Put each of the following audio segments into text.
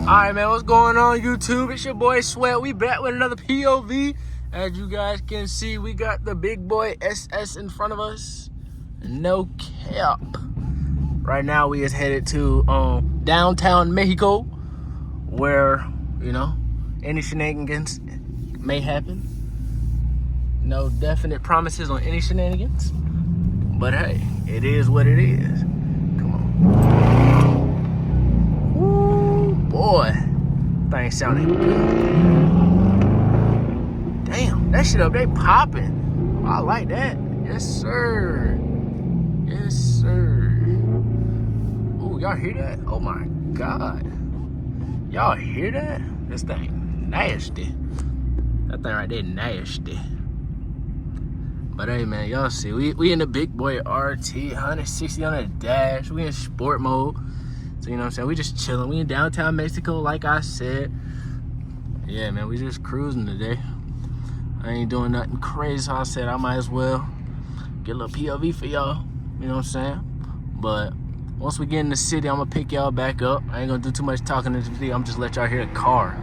Alright, man, what's going on, YouTube? It's your boy Sweat. We back with another POV. As you guys can see, we got the big boy SS in front of us. No cap. Right now, we is headed to downtown Mexico, where, you know, any shenanigans may happen. No definite promises on any shenanigans. But hey, it is what it is. Come on. Boy, thing sounding good. Damn, that shit up there popping. I like that. Yes, sir. Yes, sir. Ooh, y'all hear that? Oh my God. Y'all hear that? This thing nasty. That thing right there nasty. But hey, man, y'all see, we in the big boy RT, 160 on the dash. We in sport mode. So, you know what I'm saying? We just chilling. We in downtown Mexico, like I said. Yeah, man, we just cruising today. I ain't doing nothing crazy, so I said I might as well get a little POV for y'all. You know what I'm saying? But once we get in the city, I'm going to pick y'all back up. I ain't going to do too much talking in this video. I'm just let y'all hear the car.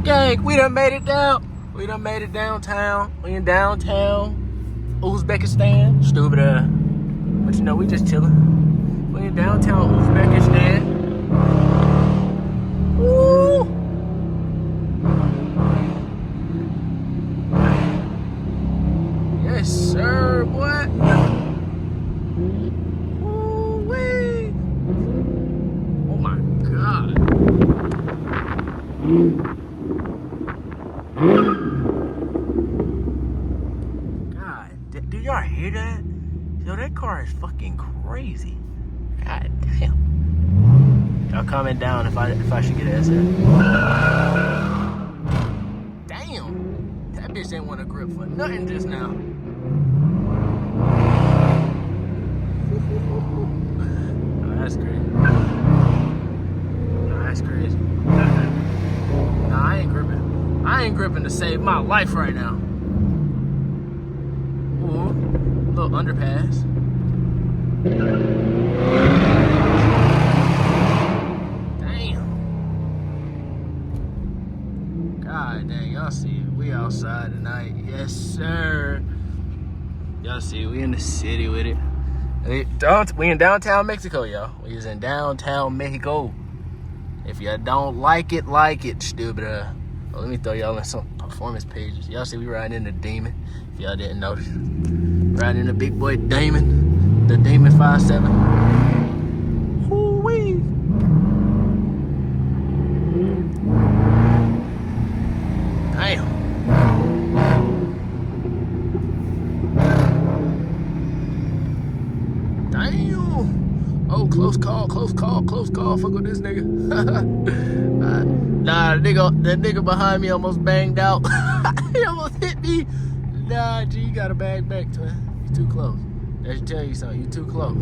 Gang, we done made it down. We done made it downtown. We in downtown Uzbekistan. Stupid. But you know, we just chilling. We in downtown Uzbekistan. Woo! Yes, sir, boy. Woo-wee. Oh my God. God, do y'all hear that? Yo, that car is fucking crazy. God damn. Y'all comment down if I should get an SS. Damn. That bitch ain't want to grip for nothing just now. Oh, that's crazy. No, that's crazy. Nah, I ain't gripping. I ain't gripping to save my life right now. Ooh, little underpass. Damn. God dang, y'all see, we outside tonight. Yes, sir. Y'all see, we in the city with it. We in downtown Mexico, y'all. We is in downtown Mexico. If you don't like it, stupid. Well, let me throw y'all in some performance pages. Y'all see, we riding in the Demon. If y'all didn't notice, riding in the big boy Demon, the Demon 5.7. Woo-wee. Damn. Damn. Oh, close call. Fuck with this nigga. Nah, the nigga behind me almost banged out. He almost hit me. Nah, G, you gotta bag back, twin. You too close. I should tell you something. You too close.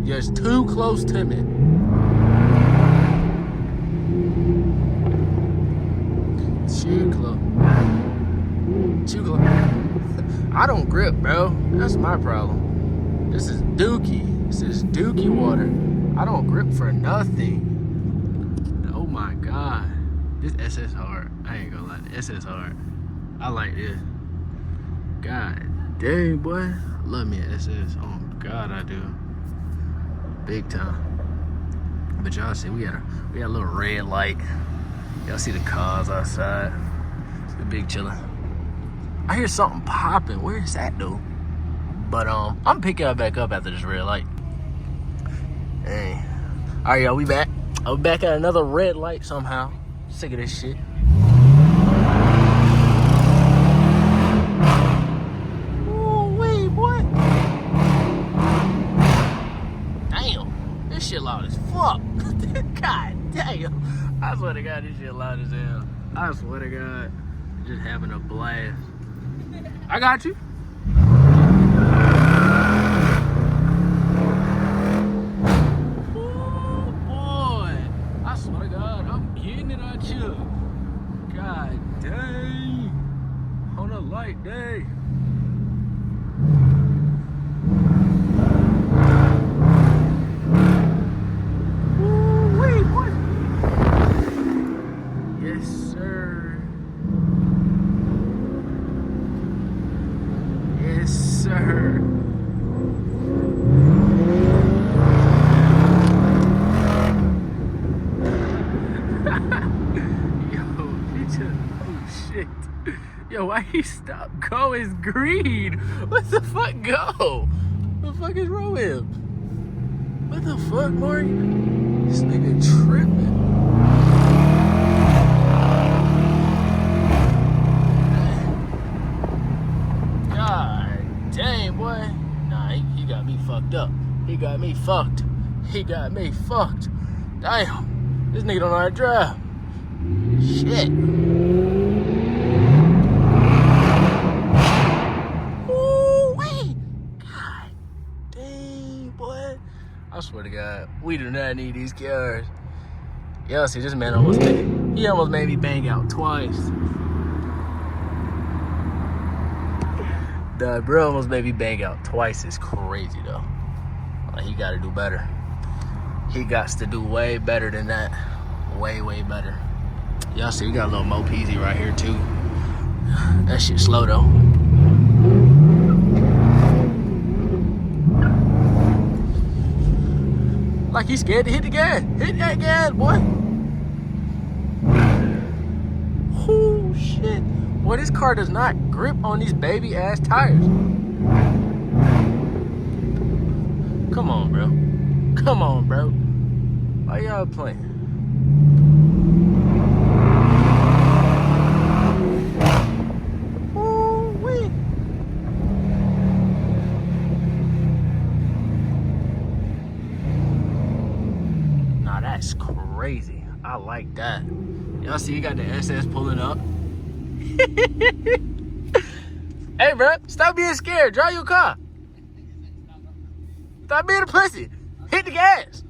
You're just too close to me. Too close. Too close. I don't grip, bro. That's my problem. This is dookie. This is dookie water. I don't grip for nothing. Oh my God. This SS hard. I ain't gonna lie. This SS hard. I like this. God dang, boy. I love me an SS. Oh God, I do. Big time. But y'all see, we got a little red light. Y'all see the cars outside. The big chillin'. I hear something popping. Where is that though? But I'm picking it back up after this red light. Hey. Alright, y'all, we back. I'm back at another red light somehow. Sick of this shit. Ooh-wee, boy. Damn. This shit loud as fuck. God damn. I swear to God, this shit loud as hell. I swear to God. Just having a blast. I got you. Ooh, boy. I swear to God, I'm getting it at you. God dang. On a light day. Ooh, wait, boy. Yo, why he stop? Go is green. What the fuck, go? What the fuck is wrong with him? What the fuck, Mark? This nigga tripping. God damn, boy. Nah, he got me fucked up. He got me fucked. He got me fucked. Damn. This nigga don't know how to drive. Shit. Ooh, wait. God dang, boy. I swear to God, we do not need these cars. Yo, see, this man almost made me bang out twice. The bro almost made me bang out twice. It's crazy, though. Like, he got to do better. He got to do way better than that. Way, way better. Y'all see, we got a little Mo Peasy right here, too. That shit slow, though. Like he's scared to hit the gas. Hit that gas, boy. Oh, shit. Boy, this car does not grip on these baby-ass tires. Come on, bro. Come on, bro. Why y'all playing? Ooh-wee. Nah, that's crazy. I like that. Y'all see, you got the SS pulling up. Hey, bro, stop being scared. Drive your car. Stop being a pussy. Hit the gas.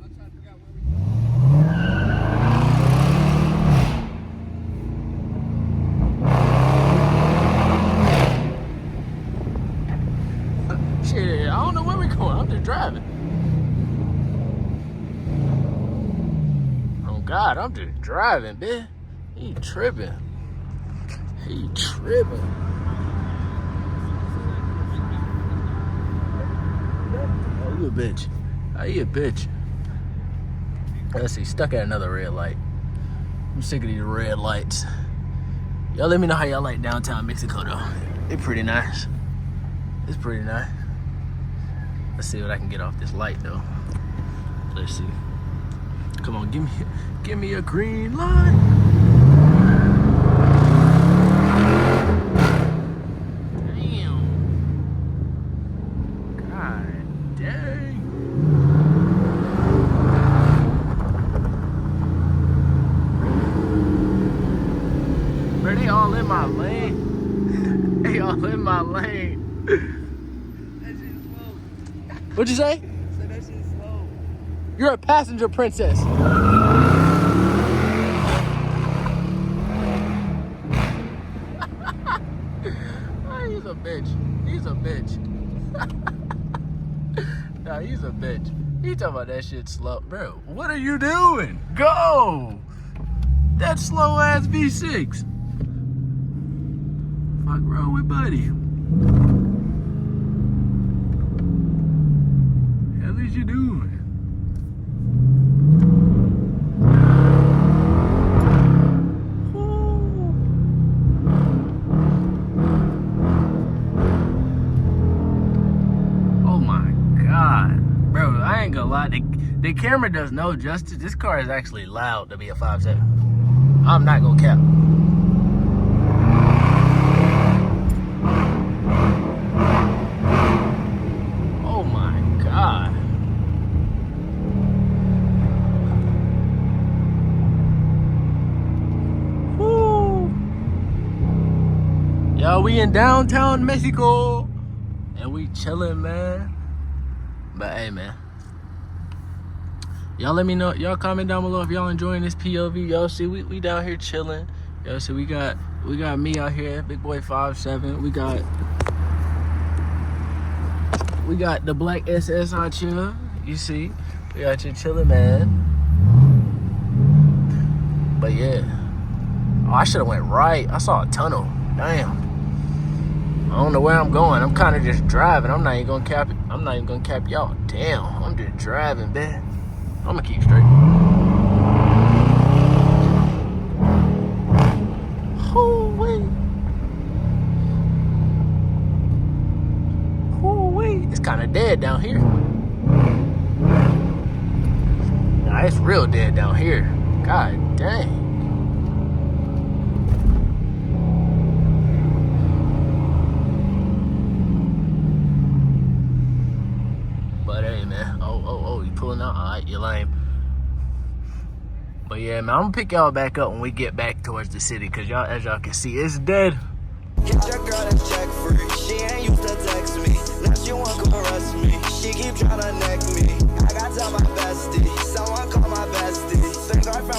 Shit, I don't know where we're going. I'm just driving. Oh, God, I'm just driving, bitch. He tripping. He tripping. Oh, you a bitch. Oh, you a bitch. Let's see, stuck at another red light. I'm sick of these red lights. Y'all let me know how y'all like downtown Mexico, though. It's pretty nice. It's pretty nice. Let's see what I can get off this light, though. Let's see. Come on, give me a green light. They all in my lane. They all in my lane. That shit is slow. What'd you say? I said that shit is slow. You're a passenger princess. Oh, he's a bitch. He's a bitch. Nah, he's a bitch. He talking about that shit slow. Bro, what are you doing? Go! That slow ass V6. Fuck wrong with buddy? Hell is you doing? Oh my God, bro! I ain't gonna lie. The camera does no justice. This car is actually loud to be a 5.7. I'm not gonna cap. Oh my God. Woo. Yo, we in downtown Mexico and we chilling, man. But hey, man, y'all let me know. Y'all comment down below if y'all enjoying this POV. Y'all see we down here chilling. Y'all see we got me out here, big boy 5'7". We got the black SS out here. You see, we out here chilling, man. But yeah, oh, I should have went right. I saw a tunnel. Damn. I don't know where I'm going. I'm kind of just driving. I'm not even gonna cap it. I'm not even gonna cap y'all. Damn, I'm just driving, man. I'm gonna keep straight. Oh, wait. dead down here. Nah, it's real dead down here. God dang. But hey, man. Oh, you pulling out? Alright, you're lame. But yeah, man, I'm gonna pick y'all back up when we get back towards the city, cause y'all, as y'all can see, it's dead. Get your girl to check free. She ain't used to text me. Now she want to arrest me. She keep trying to neck me. I got to tell my bestie. Someone call my bestie. Think I found